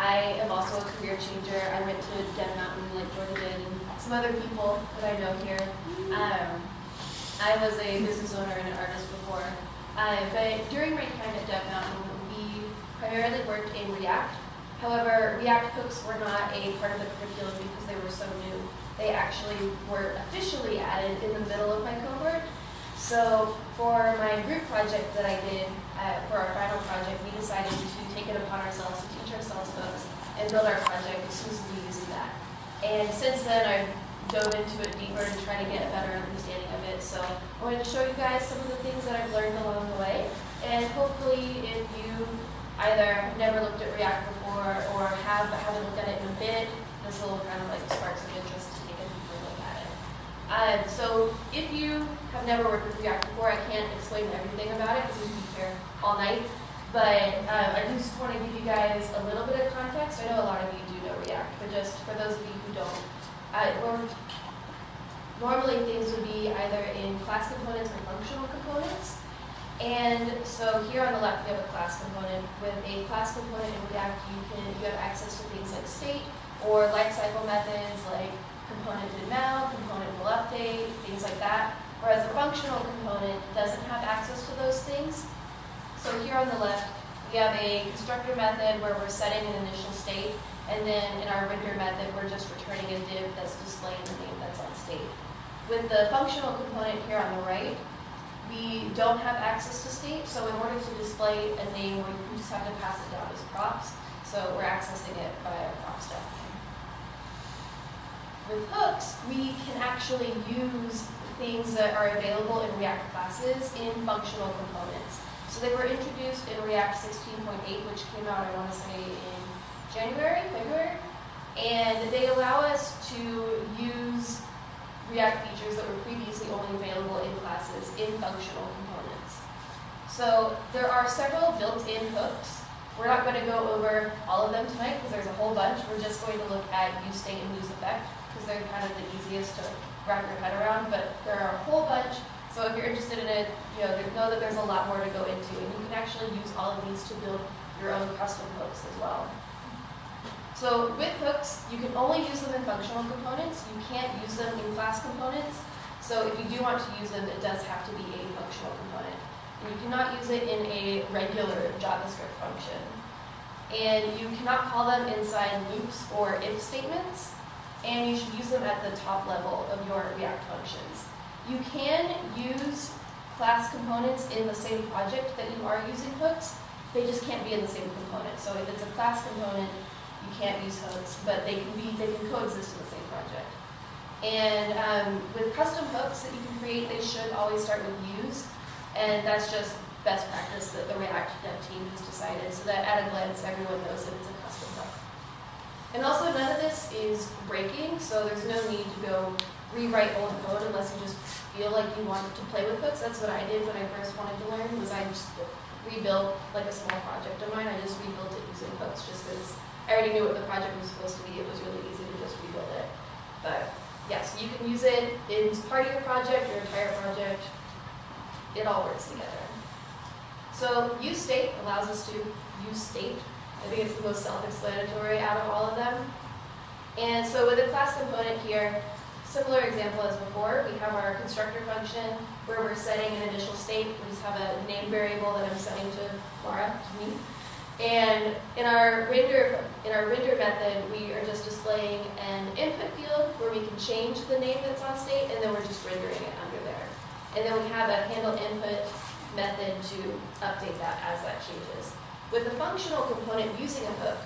I am also a career changer. I went to Dev Mountain like Jordan did, and some other people that I know here. I was a business owner and an artist before. But during my time at Dev Mountain, we primarily worked in React. However, React hooks were not a part of the curriculum because they were so new. They actually were officially added in the middle of my cohort. So for my group project that I did, for our final project, we decided to take it upon ourselves to teach ourselves hooks and build our project exclusively using that. And since then, I've dove into it deeper and trying to get a better understanding of it. So I wanted to show you guys some of the things that I've learned along the way. And hopefully, if you either have never looked at React before or have but haven't looked at it in a bit, this will kind of like spark some interest to take a deeper look at it. So if you have never worked with React before, I can't explain everything about it because we'd be here all night. But I just want to give you guys a little bit of context. I know a lot of you do know React, but just for those of you who don't, normally things would be either in class components or functional components. And so here on the left we have a class component. With a class component in React, you have access to things like state or lifecycle methods like component did mount, component will update, things like that. Whereas a functional component doesn't have access to those things. So here on the left, we have a constructor method where we're setting an initial state, and then in our render method, we're just returning a div that's displaying the name that's on state. With the functional component here on the right, we don't have access to state, so in order to display a name, we just have to pass it down as props. So we're accessing it via prop step. With hooks, we can actually use things that are available in React classes in functional components. So they were introduced in React 16.8, which came out, I want to say, in February, and they allow us to use React features that were previously only available in classes in functional components. So there are several built-in hooks. We're not going to go over all of them tonight because there's a whole bunch. We're just going to look at useState and useEffect because they're kind of the easiest to wrap your head around, but there are a whole bunch. So if you're interested in it, know that there's a lot more to go into, and you can actually use all of these to build your own custom hooks as well. So with hooks, you can only use them in functional components. You can't use them in class components. So if you do want to use them, it does have to be a functional component. And you cannot use it in a regular JavaScript function. And you cannot call them inside loops or if statements. And you should use them at the top level of your React functions. You can use class components in the same project that you are using hooks. They just can't be in the same component. So if it's a class component, you can't use hooks, but they can coexist in the same project. And with custom hooks that you can create, they should always start with use, and that's just best practice that the React dev team has decided, so that at a glance everyone knows that it's a custom hook. And also none of this is breaking, so there's no need to go rewrite old code unless you just feel like you want to play with hooks. That's what I did when I first wanted to learn, was I just rebuilt like a small project of mine. I just rebuilt it using hooks just because I already knew what the project was supposed to be. It was really easy to just rebuild it. But yes, you can use it in part of your project, your entire project. It all works together. So useState allows us to use state. I think it's the most self-explanatory out of all of them. And so with a class component here, similar example as before, we have our constructor function where we're setting an initial state. We just have a name variable that I'm setting to Laura, to me. And in our render method, we are just displaying an input field where we can change the name that's on state, and then we're just rendering it under there. And then we have a handle input method to update that as that changes. With the functional component using a hook,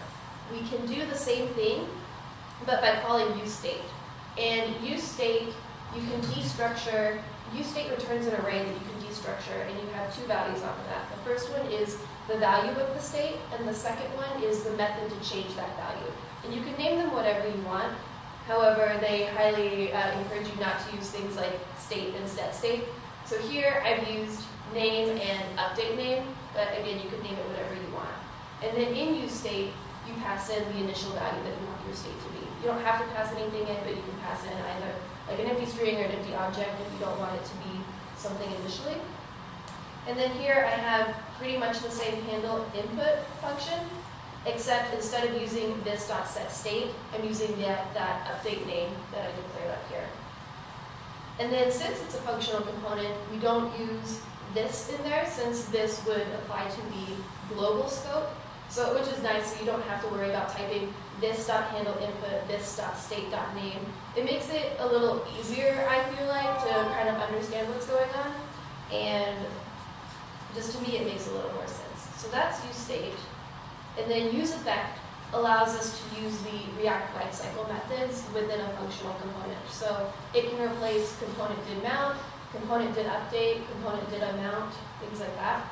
we can do the same thing, but by calling useState. And useState, you can destructure. useState returns an array that you can destructure, and you have two values off of that. The first one is the value of the state, and the second one is the method to change that value. And you can name them whatever you want. However, they highly encourage you not to use things like state and set state. So here I've used name and update name, but again, you can name it whatever you want. And then in useState, you pass in the initial value that you want your state to be. You don't have to pass anything in, but you can pass in either like an empty string or an empty object if you don't want it to be something initially. And then here I have pretty much the same handle input function. except instead of using this.setState, I'm using that update name that I declared up here. And then since it's a functional component, we don't use this in there, since this would apply to the global scope, so which is nice, so you don't have to worry about typing this.handleInput, this.state.name. It makes it a little easier, I feel like, to kind of understand what's going on, and just to me it makes a little more sense. So that's useState. And then useEffect allows us to use the React lifecycle methods within a functional component. So it can replace component did mount, component did update, component did amount, things like that.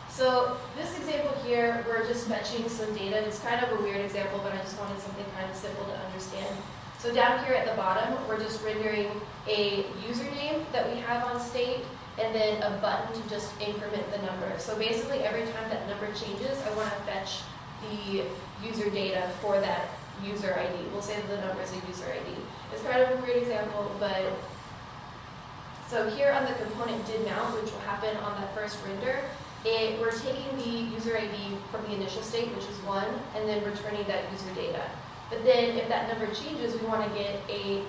So this example here, we're just fetching some data. It's kind of a weird example, but I just wanted something kind of simple to understand. So down here at the bottom, we're just rendering a username that we have on state, and then a button to just increment the number. So basically every time that number changes, I want to fetch the user data for that user ID. We'll say that the number is a user ID. It's kind of a weird example, but so here on the component did mount, which will happen on that first render, we're taking the user ID from the initial state, which is 1, and then returning that user data. But then if that number changes, we want to get a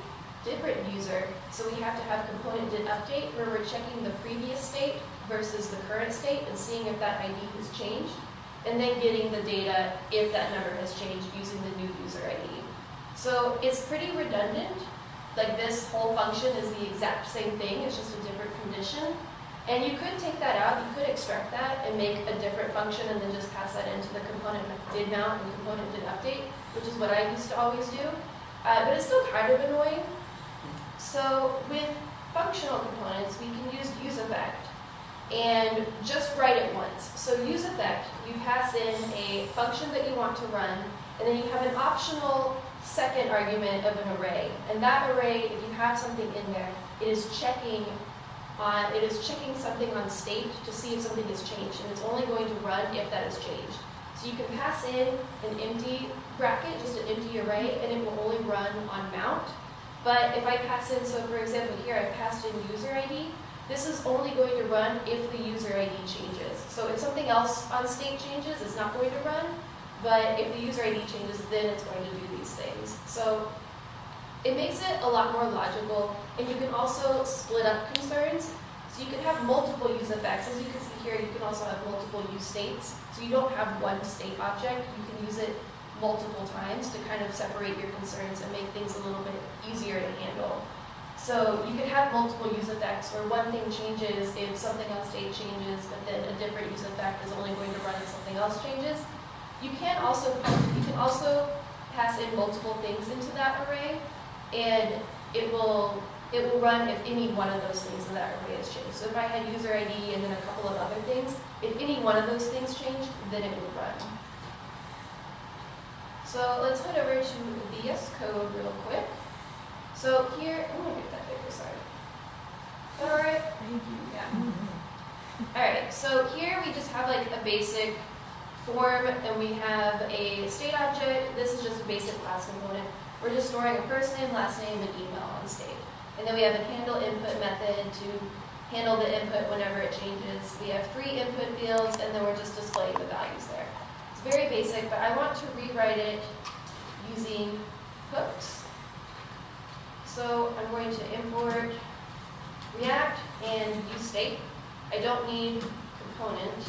different user, so we have to have component did update, where we're checking the previous state versus the current state and seeing if that ID has changed, and then getting the data if that number has changed using the new user ID. So it's pretty redundant. Like this whole function is the exact same thing, it's just a different condition. And you could take that out, you could extract that and make a different function and then just pass that into the component did mount and component did update, which is what I used to always do. But it's still kind of annoying. So with functional components, we can use useEffect and just write it once. So useEffect, you pass in a function that you want to run, and then you have an optional second argument of an array. And that array, if you have something in there, it is checking something on state to see if something has changed, and it's only going to run if that has changed. So you can pass in an empty bracket, just an empty array, and it will only run on mount. But if I pass in, so for example here, I've passed in user ID, this is only going to run if the user ID changes. So if something else on state changes, it's not going to run, but if the user ID changes, then it's going to do these things. So it makes it a lot more logical, and you can also split up concerns. So you can have multiple use effects. As you can see here, you can also have multiple use states. So you don't have one state object, you can use it multiple times to kind of separate your concerns and make things a little bit easier to handle. So you could have multiple use effects where one thing changes if something on state changes, but then a different use effect is only going to run if something else changes. You can also pass in multiple things into that array, and it will run if any one of those things in that array has changed. So if I had user ID and then a couple of other things, if any one of those things changed, then it would run. So let's head over to VS Code real quick. So here, I'm going to get that bigger, sorry. Is that all right? Thank you. Yeah. All right, so here we just have like a basic form, and we have a state object. This is just a basic class component. We're just storing a first name, last name, and email on state. And then we have a handle input method to handle the input whenever it changes. We have 3 input fields, and then we're just displaying the values there. It's very basic, but I want to rewrite it using hooks. So I'm going to import React and use state. I don't need component.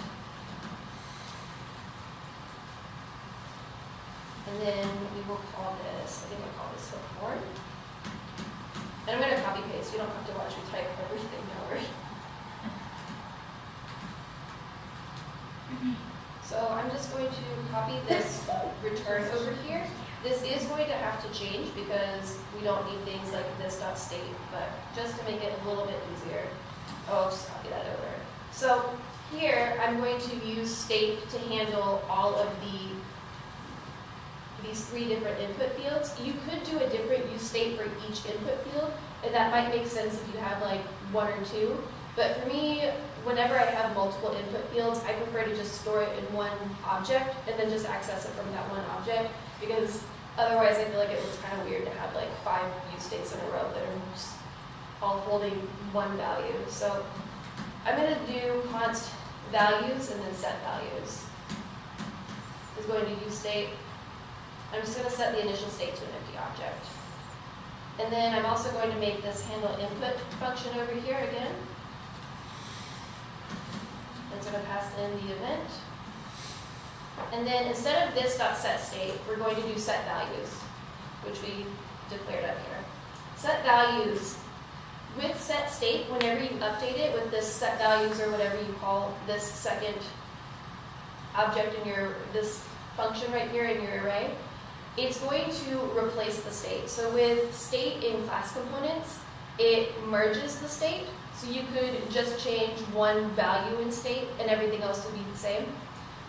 And then we will call this, I think I'll call this hook form. And I'm going to copy paste, you don't have to watch me type everything over. So I'm just going to copy this return over here. This is going to have to change because we don't need things like this.state, but just to make it a little bit easier, I'll just copy that over. So here I'm going to use state to handle all of these 3 different input fields. You could do a different use state for each input field, and that might make sense if you have like 1 or 2. But for me, whenever I have multiple input fields, I prefer to just store it in one object and then just access it from that one object, because otherwise I feel like it looks kind of weird to have like 5 use states in a row that are just all holding one value. So I'm going to do const values and then set values. is going to use state. I'm just going to set the initial state to an empty object. And then I'm also going to make this handle input function over here again. It's going to pass in the event. And then instead of this dot set state, we're going to do set values, which we declared up here. Set values with set state, whenever you update it with this set values or whatever you call this second object in this function right here in your array, it's going to replace the state. So with state in class components, it merges the state. So you could just change one value in state and everything else would be the same.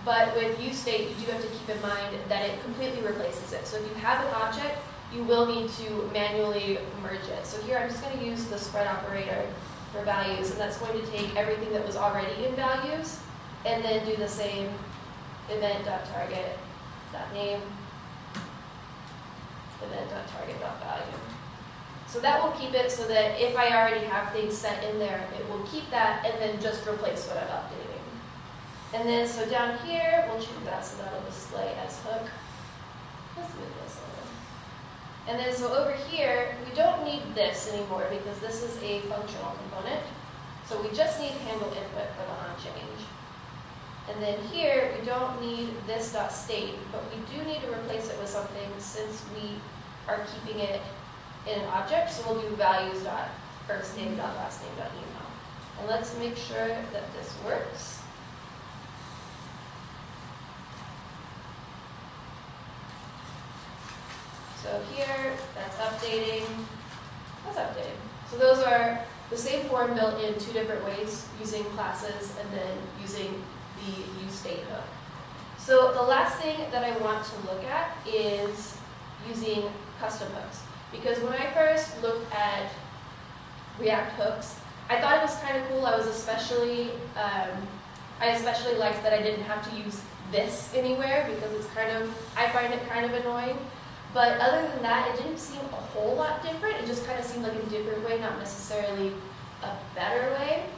But with useState, you do have to keep in mind that it completely replaces it. So if you have an object, you will need to manually merge it. So here I'm just going to use the spread operator for values, and that's going to take everything that was already in values and then do the same event.target.name, event.target.value. So that will keep it so that if I already have things set in there, it will keep that and then just replace what I'm updating. And then so down here, we'll choose that so that'll display as hook. Let's move this over. And then so over here, we don't need this anymore because this is a functional component. So we just need handle input for the onChange. And then here, we don't need this dot state, but we do need to replace it with something since we are keeping it in an object. So we'll do values dot first name dot last name dot email. And let's make sure that this works. So here, that's updating. That's updating. So those are the same form built in two different ways, using classes and then using the useState hook. So the last thing that I want to look at is using custom hooks. Because when I first looked at React hooks, I thought it was kind of cool. I especially liked that I didn't have to use this anywhere because I find it kind of annoying. But other than that, it didn't seem a whole lot different. It just kind of seemed like a different way, not necessarily a better way.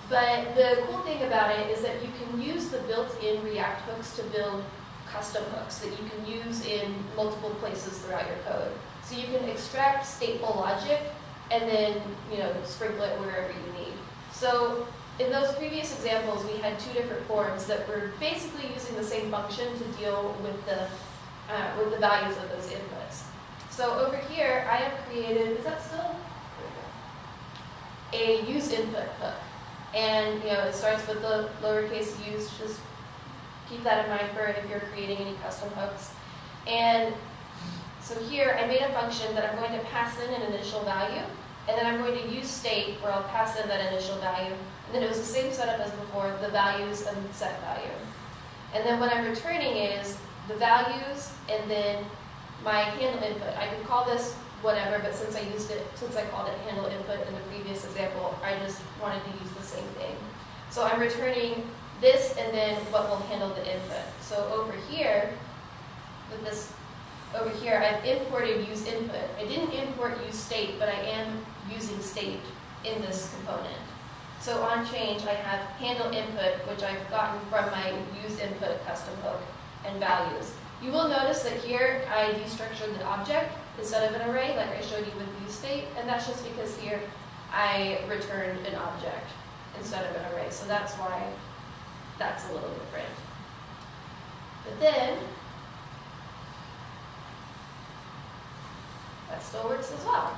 But the cool thing about it is that you can use the built-in React hooks to build custom hooks that you can use in multiple places throughout your code. So you can extract stateful logic and then sprinkle it wherever you need. So in those previous examples, we had two different forms that were basically using the same function to deal with the values of those inputs. So over here, I have created, is that still? A use input hook. And it starts with the lowercase use, just keep that in mind for if you're creating any custom hooks. And so here, I made a function that I'm going to pass in an initial value, and then I'm going to use state where I'll pass in that initial value. And then it was the same setup as before, the values and set value. And then what I'm returning is the values, and then my handle input. I could call this whatever, but since I called it handle input in the previous example, I just wanted to use the same thing. So I'm returning this and then what will handle the input. So over here, I've imported use input. I didn't import use state, but I am using state in this component. So on change, I have handle input, which I've gotten from my use input custom hook, and values. You will notice that here I destructured the object instead of an array like I showed you with useState, and that's just because here I returned an object instead of an array. So that's why that's a little different. But then that still works as well.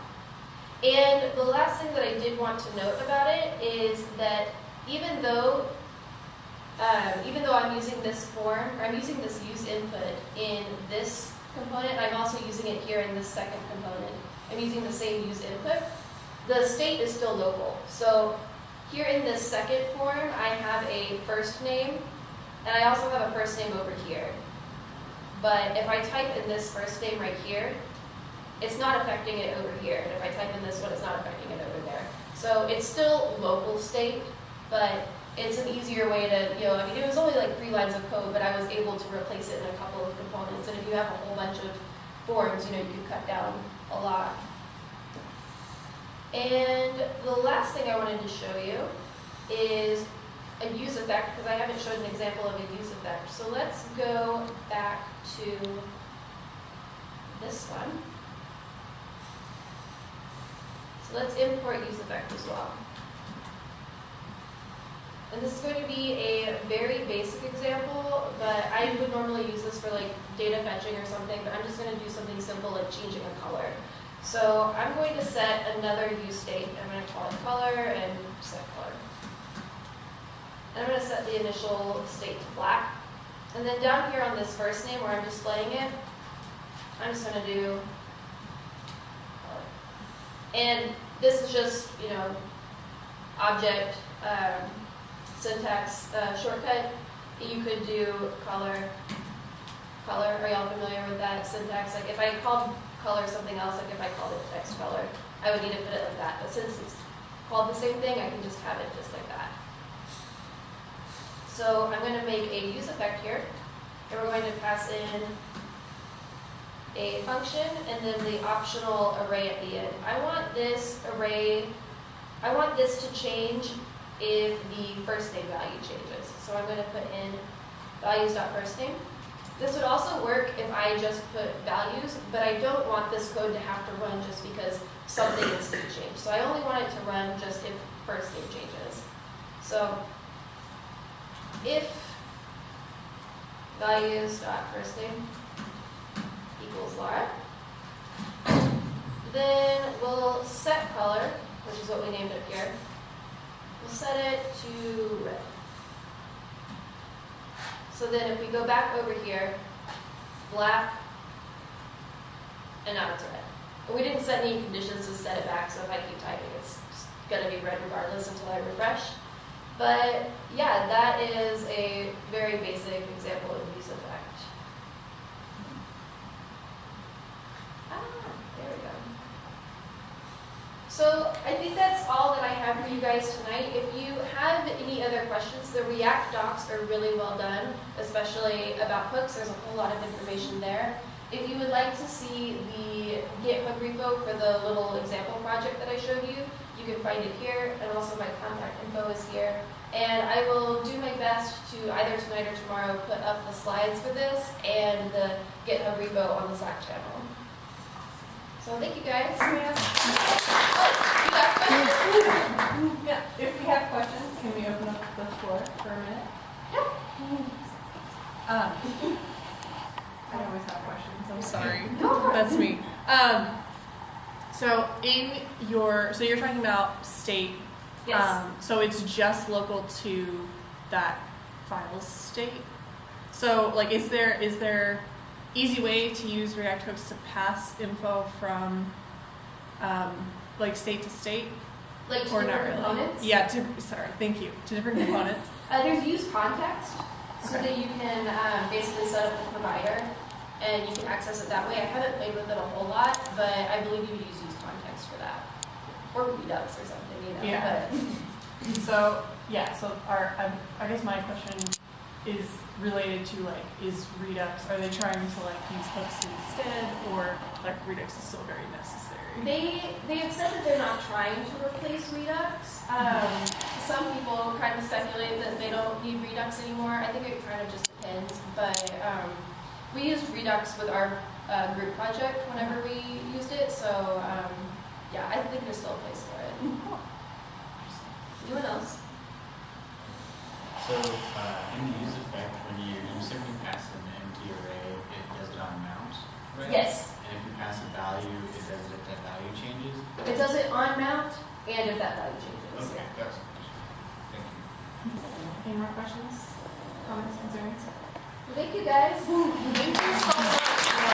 And the last thing that I did want to note about it is that even though I'm using this form, or I'm using this use input in this component, I'm also using it here in this second component. I'm using the same use input. The state is still local. So here in this second form, I have a first name, and I also have a first name over here. But if I type in this first name right here, it's not affecting it over here. And if I type in this one, it's not affecting it over there. So it's still local state, but it's an easier way to, it was only like 3 lines of code, but I was able to replace it in a couple of components. And if you have a whole bunch of forms, you could cut down a lot. And the last thing I wanted to show you is a use effect, because I haven't showed an example of a use effect. So let's go back to this one. So let's import use effect as well. And this is going to be a very basic example, but I would normally use this for like data fetching or something, but I'm just going to do something simple like changing a color. So I'm going to set another use state. I'm going to call it color and set color. And I'm going to set the initial state to black. And then down here on this first name where I'm displaying it, I'm just going to do color. And this is just, you know, object syntax shortcut. You could do color. Are y'all familiar with that syntax? Like if I called color something else, like if I called it text color, I would need to put it like that. But since it's called the same thing, I can just have it just like that. So I'm going to make a use effect here, and we're going to pass in a function and then the optional array at the end. I want this to change if the first name value changes. So I'm going to put in values.firstName. This would also work if I just put values, but I don't want this code to have to run just because something is to change. So I only want it to run just if first name changes. So if values.firstName equals Laura, then we'll set color, which is what we named it here. We'll set it to red. So then if we go back over here, black, and now it's red. And we didn't set any conditions to set it back, so if I keep typing, it's going to be red regardless until I refresh. But yeah, that is a very basic example of use effect. There we go. So I think that's all that I have for you guys tonight. If you have any other questions, the React docs are really well done, especially about hooks. There's a whole lot of information there. If you would like to see the GitHub repo for the little example project that I showed you, you can find it here, and also my contact info is here. And I will do my best to either tonight or tomorrow put up the slides for this and the GitHub repo on the Slack channel. So thank you guys. Yeah, if we have questions, can we open up the floor for a minute? Yep. I always have questions, I'm sorry. No. That's me. So you're talking about state. Yes. So it's just local to that file state. So like, is there easy way to use React hooks to pass info from like state to state? Like to or not different really? components? Yeah, thank you. To different components. There's use context, so Okay. that you can basically set up the provider and you can access it that way. I haven't played with it a whole lot, but I believe you would use context for that. Or Redux or something, you know. Yeah. But So yeah, so I guess my question is related to like, is Redux, are they trying to like use hooks instead, or like Redux is still very necessary? they have said that they're not trying to replace Redux. Some people kind of speculate that they don't need Redux anymore. I think it kind of just depends, but we used Redux with our group project whenever we used it, so yeah, I think there's still a place for it. Anyone else? So in the use effect, when you simply pass an empty array, it does it on mount, right? Yes. And if you pass a value, it does it if that value changes? It does it on mount and if that value changes. Okay, that's a question. Thank you. Any more questions, comments, concerns? Thank you guys. Thank you so much.